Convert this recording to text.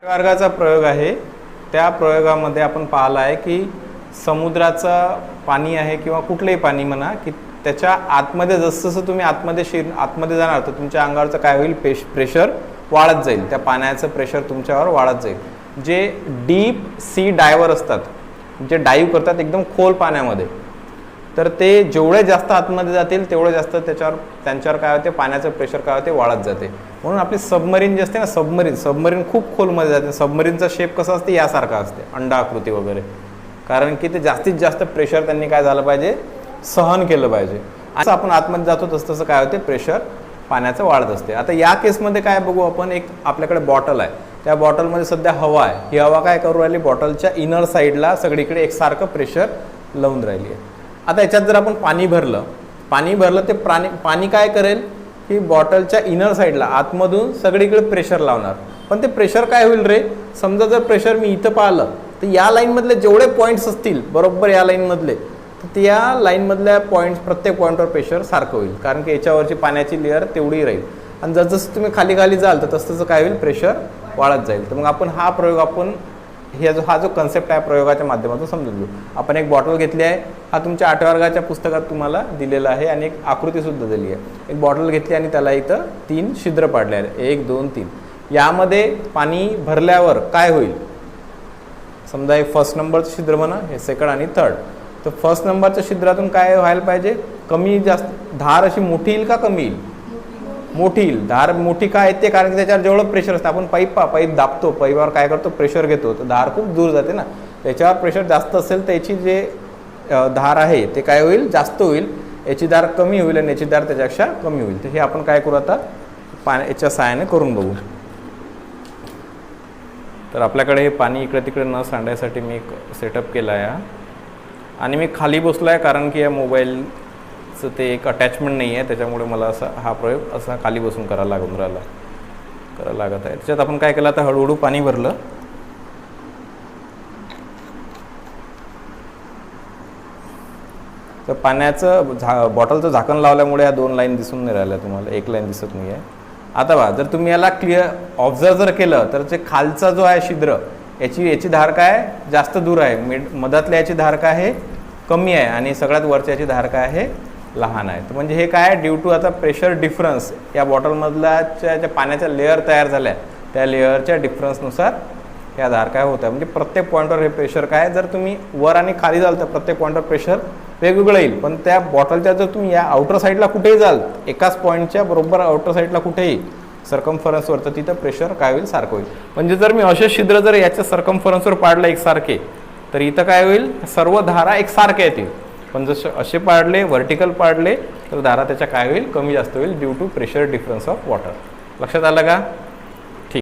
वर्गाचा प्रयोग आहे. त्या प्रयोगामध्ये आपण पाहिलं आहे की समुद्राचं पाणी आहे किंवा कुठलंही पाणी म्हणा की त्याच्या आतमध्ये जसं तुम्ही आतमध्ये जाणार तर तुमच्या अंगावरचं काय होईल, प्रेशर वाढत जाईल. त्या पाण्याचं प्रेशर तुमच्यावर वाढत जाईल. जे डीप सी डायव्हर असतात, जे डाईव्ह करतात एकदम खोल पाण्यामध्ये, तर ते जेवढे जास्त आतमध्ये जातील तेवढं जास्त त्यांच्यावर काय होते, पाण्याचं प्रेशर काय होते, वाढत जाते. म्हणून आपली सबमरीन जे असते ना, सबमरीन खूप खोलमध्ये जाते. सबमरीनचा शेप कसा असते, यासारखा असते, अंडाकृती वगैरे. कारण की ते जास्तीत जास्त प्रेशर त्यांनी काय झालं पाहिजे, सहन केलं पाहिजे. असं आपण आतमध्ये जातो तसं तसं काय होते, प्रेशर पाण्याचं वाढत असते. आता या केसमध्ये काय बघू आपण, एक आपल्याकडे बॉटल आहे. त्या बॉटलमध्ये सध्या हवा आहे. ही हवा काय करू राहिली, बॉटलच्या इनर साईडला सगळीकडे एकसारखं प्रेशर लावून राहिली आहे. आता याच्यात जर आपण पाणी भरलं ते पाणी काय करेल की बॉटलच्या इनर साईडला आतमधून सगळीकडे प्रेशर लावणार. पण ते प्रेशर काय होईल रे, समजा जर प्रेशर मी इथं पाहिलं तर या लाईनमधले जेवढे पॉईंट्स असतील बरोबर या लाईनमधले, तर त्या लाईनमधल्या प्रत्येक पॉईंटवर प्रेशर सारखं होईल. कारण की याच्यावरची पाण्याची लेअर तेवढी राहील. आणि जसं तुम्ही खाली जाल तर तसं काय होईल, प्रेशर वाढत जाईल. तर मग आपण हा प्रयोग हा जो कन्सेप्ट आहे प्रयोगाच्या माध्यमातून समजून घेऊ. आपण एक बॉटल घेतली आहे. हा तुमच्या 8व्या वर्गाच्या पुस्तकात तुम्हाला दिलेला आहे आणि एक आकृतीसुद्धा दिली आहे. एक बॉटल घेतली आणि त्याला इथं 3 छिद्र पाडले आहेत, 1 2 3. यामध्ये पाणी भरल्यावर काय होईल, समजा हे फर्स्ट नंबरचं छिद्र म्हणा, हे सेकंड आणि थर्ड. तर फर्स्ट नंबरच्या छिद्रातून काय व्हायला पाहिजे, कमी जास्त धार अशी मोठी येईल का कमी येईल, मोठी येईल. धार मोठी काय येते, कारण की त्याच्यावर जेवढं प्रेशर असतं, आपण पाईप दाबतो, पाईपावर काय करतो, प्रेशर घेतो, तर धार खूप दूर जाते ना. त्याच्यावर प्रेशर जास्त असेल तर याची जे धार आहे ते काय होईल, जास्त होईल. याची धार कमी होईल आणि याची धार त्याच्यापेक्षा कमी होईल. तर हे आपण काय करू आता, याच्या सहाय्याने करून बघू. तर आपल्याकडे हे पाणी इकडे तिकडे न सांडायसाठी मी एक सेटअप केला आहे आणि मी खाली बसलो आहे, कारण की या मोबाईलचं ते एक अटॅचमेंट नाही आहे, त्याच्यामुळे मला हा प्रयोग असा खाली बसून करायला लागत आहे. त्याच्यात आपण काय केलं, आता हळूहळू पाणी भरलं. तर पाण्याचं बॉटलचं झाकण लावल्यामुळे या 2 लाईन दिसून नाही राहिल्या तुम्हाला, 1 लाईन दिसत नाही आहे. आता बघा, जर तुम्ही याला क्लिअर ऑब्झर्व जर केलं तर जे खालचा जो आहे छिद्र, याची धार काय जास्त दूर आहे, मधातल्या याची धार काय आहे, कमी आहे, आणि सगळ्यात वरच्या याची धार काय आहे, लहान आहे. तर म्हणजे हे काय, ड्यू टू आता प्रेशर डिफरन्स, या बॉटलमधल्या ज्या पाण्याच्या लेअर तयार झाल्या त्या लेअरच्या डिफरन्सनुसार या धार काय होत आहे. म्हणजे प्रत्येक पॉईंटवर हे प्रेशर काय, जर तुम्ही वर आणि खाली जाल तर प्रत्येक पॉईंटवर प्रेशर वेगवेगळं येईल. पण त्या बॉटलच्या जर तुम्ही या आउटर साईडला कुठेही जाल, एकाच पॉईंटच्या बरोबर आउटर साईडला कुठेही सर्कम्फरन्सवर, तर तिथं प्रेशर काय होईल, सारखं होईल. म्हणजे जर मी असे छिद्र जर याच्या सर्कम्फरन्सवर पाडलं एकसारखे, तर इथं काय होईल, सर्व धारा एकसारख्या येतील. पण जसे असे पाडले, व्हर्टिकल पाडले, तर धारा त्याच्या काय होईल, कमी जास्त होईल, due to pressure difference of water. लक्षात आलं का?